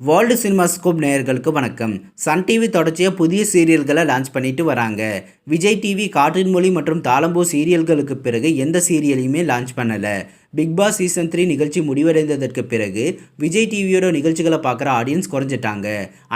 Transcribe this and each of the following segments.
World cinemascope நேயர்களுக்கு வணக்கம். Sun TV தொடர்ச்சியாக புதிய சீரியல்களை லான்ச் பண்ணிட்டு வராங்க. விஜய் டிவி காற்றின் மொழி மற்றும் தாளம்பூ சீரியல்களுக்கு பிறகு எந்த சீரியலையுமே லான்ச் பண்ணலை. பிக் பாஸ் சீசன் 3 நிகழ்ச்சி முடிவடைந்ததற்கு பிறகு விஜய் டிவியோட நிகழ்ச்சிகளை பார்க்குற ஆடியன்ஸ் குறைஞ்சிட்டாங்க.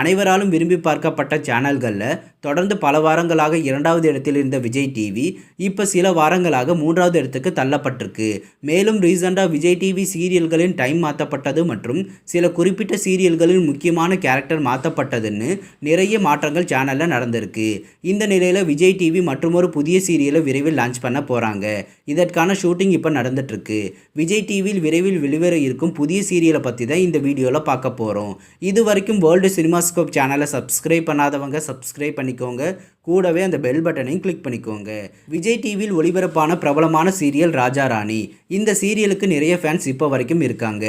அனைவராலும் விரும்பி பார்க்கப்பட்ட சேனல்களில் தொடர்ந்து பல வாரங்களாக 2வது இடத்தில் இருந்த விஜய் டிவி இப்போ சில வாரங்களாக 3வது இடத்துக்கு தள்ளப்பட்டிருக்கு. மேலும் ரீசெண்டாக விஜய் டிவி சீரியல்களின் டைம் மாற்றப்பட்டது மற்றும் சில குறிப்பிட்ட சீரியல்களின் முக்கியமான கேரக்டர் மாற்றப்பட்டதுன்னு நிறைய மாற்றங்கள் சேனலில் நடந்திருக்கு. இந்த நிலையில் விஜய் டிவி மற்றொரு புதிய சீரியலை விரைவில் லான்ச் பண்ண போகிறாங்க. இதற்கான ஷூட்டிங் இப்போ நடந்துட்டுருக்கு. விஜய் டிவியில் விரைவில் வெளிவர இருக்கும் புதிய சீரியலை பற்றி தான் இந்த வீடியோவில் பார்க்க போகிறோம். இது வரைக்கும் வேர்ல்டு சினிமாஸ்கோப் சேனலை சப்ஸ்கிரைப் பண்ணாதவங்க சப்ஸ்கிரைப் பண்ணிக்கோங்க. கூடவே அந்த பெல் பட்டனையும் கிளிக் பண்ணிக்கோங்க. விஜய் டிவியில் ஒளிபரப்பான பிரபலமான சீரியல் ராஜா ராணி. இந்த சீரியலுக்கு நிறைய ஃபேன்ஸ் இப்போ வரைக்கும் இருக்காங்க.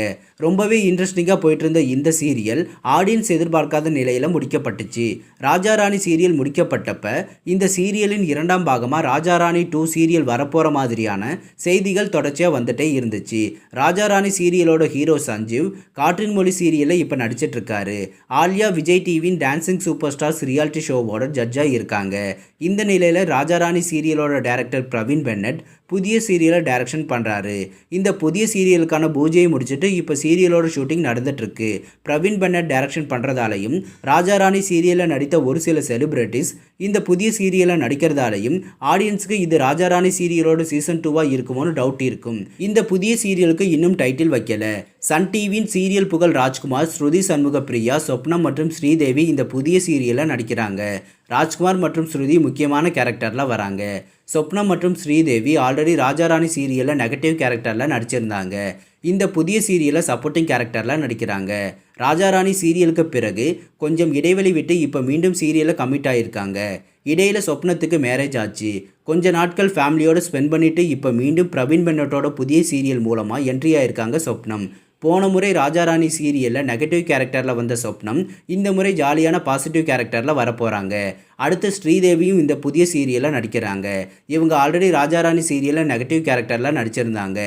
ரொம்பவே இன்ட்ரெஸ்டிங்காக போயிட்டு இருந்த இந்த சீரியல் ஆடியன்ஸ் எதிர்பார்க்காத நிலையில் முடிக்கப்பட்டுச்சு. ராஜா ராணி சீரியல் முடிக்கப்பட்டப்ப இந்த சீரியலின் 2ஆம் பாகமாக ராஜா ராணி 2 சீரியல் வரப்போகிற மாதிரியான செய்திகள் தொடர்ச்சியாக வந்துட்டே இருந்துச்சு. ராஜா ராணி சீரியலோட ஹீரோ சஞ்சீவ் காற்றின் மொழி சீரியலில் இப்போ நடிச்சிட்டு இருக்காரு. ஆலியா விஜய் டிவியின் டான்சிங் சூப்பர் ஸ்டார்ஸ் ரியாலிட்டி ஷோவோட ஜட்ஜாக இருக்காங்க. இந்த நிலையில் ராஜா ராணி சீரியலோட டைரக்டர் பிரவீன் பென்னட் புதிய சீரியலை டைரக்ஷன் பண்ணுறாரு. இந்த புதிய சீரியலுக்கான பூஜையை முடிச்சுட்டு இப்போ சீரியலோட ஷூட்டிங் நடந்துட்டுருக்கு. பிரவீன் பென்னட் டைரக்ஷன் பண்ணுறதாலையும் ராஜா ராணி சீரியலில் நடித்த ஒரு சில செலிபிரிட்டிஸ் இந்த புதிய சீரியலில் நடிக்கிறதாலையும் ஆடியன்ஸுக்கு இது ராஜா ராணி சீரியலோட சீசன் 2வாக இருக்குமோன்னு டவுட் இருக்கும். இந்த புதிய சீரியலுக்கு இன்னும் டைட்டில் வைக்கல. சன் டிவியின் சீரியல் புகழ் ராஜ்குமார், ஸ்ருதி சண்முகப்பிரியா, சொப்னம் மற்றும் ஸ்ரீதேவி இந்த புதிய சீரியலில் நடிக்கிறாங்க. ராஜ்குமார் மற்றும் ஸ்ருதி முக்கியமான கேரக்டரில் வராங்க. சொப்னம் மற்றும் ஸ்ரீதேவி ஆல்ரெடி ராஜா ராணி சீரியலில் நெகட்டிவ் கேரக்டரில் நடிச்சிருந்தாங்க. இந்த புதிய சீரியலில் சப்போர்ட்டிங் கேரக்டரில் நடிக்கிறாங்க. ராஜா ராணி சீரியலுக்கு பிறகு கொஞ்சம் இடைவெளி விட்டு இப்போ மீண்டும் சீரியலில் கமிட் ஆகியிருக்காங்க. இடையில் சொப்னத்துக்கு மேரேஜ் ஆச்சு. கொஞ்ச நாட்கள் ஃபேமிலியோடு ஸ்பெண்ட் பண்ணிவிட்டு இப்போ மீண்டும் பிரவீன் பென்னட்டோட புதிய சீரியல் மூலமாக என்ட்ரி ஆகியிருக்காங்க சொப்னம். போன முறை ராஜா ராணி சீரியலில் நெகட்டிவ் கேரக்டரில் வந்த சொப்னம் இந்த முறை ஜாலியான பாசிட்டிவ் கேரக்டரில் வரப்போகிறாங்க. அடுத்து ஸ்ரீதேவியும் இந்த புதிய சீரியலில் நடிக்கிறாங்க. இவங்க ஆல்ரெடி ராஜா ராணி சீரியலில் நெகட்டிவ் கேரக்டரில் நடிச்சிருந்தாங்க.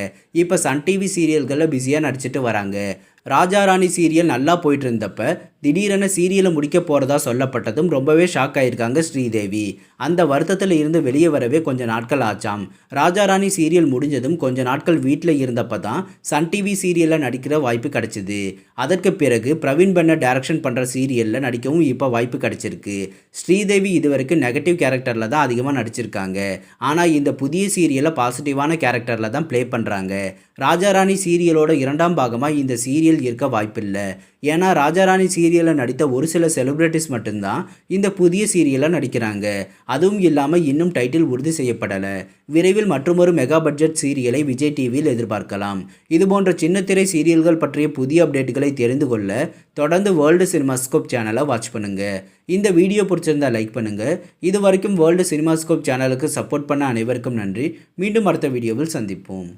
இப்போ சன் டிவி சீரியல்களில் பிஸியாக நடிச்சிட்டு வராங்க. ராஜா ராணி சீரியல் நல்லா போயிட்டு இருந்தப்ப திடீரென சீரியலை முடிக்க போகிறதா சொல்லப்பட்டதும் ரொம்பவே ஷாக் ஆகியிருக்காங்க ஸ்ரீதேவி. அந்த வருத்தத்தில் இருந்து வெளியே வரவே கொஞ்சம் நாட்கள் ஆச்சாம். ராஜா ராணி சீரியல் முடிஞ்சதும் கொஞ்ச நாட்கள் வீட்டில் இருந்தப்போ தான் சன் டிவி சீரியலில் நடிக்கிற வாய்ப்பு கிடச்சிது. அதற்கு பிறகு பிரவீன் பென்னட் டைரக்ஷன் பண்ணுற சீரியலில் நடிக்கவும் இப்போ வாய்ப்பு கிடச்சிருக்கு. ஸ்ரீதேவி இதுவரைக்கும் நெகட்டிவ் கேரக்டரில் தான் அதிகமாக நடிச்சிருக்காங்க. ஆனால் இந்த புதிய சீரியலை பாசிட்டிவான கேரக்டரில் தான் ப்ளே பண்ணுறாங்க. ராஜா ராணி சீரியலோட 2ஆம் பாகமாக இந்த சீரியல் இருக்க வாய்ப்பில்லை. ஏன்னா ராஜா ராணி சீரியலில் நடித்த ஒரு சில செலிபிரிட்டிஸ் மட்டும்தான் இந்த புதிய சீரியலில் நடிக்கிறாங்க. அதுவும் இல்லாமல் இன்னும் டைட்டில் உறுதி செய்யப்படலை. விரைவில் மற்றொரு மெகா பட்ஜெட் சீரியலை விஜய் டிவியில் எதிர்பார்க்கலாம். இதுபோன்ற சின்னத்திரை சீரியல்கள் பற்றிய புதிய அப்டேட்டுகளை தெரிந்து கொள்ள தொடர்ந்து வேர்ல்டு சினிமாஸ்கோப் சேனலை வாட்ச் பண்ணுங்கள். இந்த வீடியோ பிடிச்சிருந்தால் லைக் பண்ணுங்கள். இது வரைக்கும் வேர்ல்டு சினிமாஸ்கோப் சேனலுக்கு சப்போர்ட் பண்ண அனைவருக்கும் நன்றி. மீண்டும் அடுத்த வீடியோவில் சந்திப்போம்.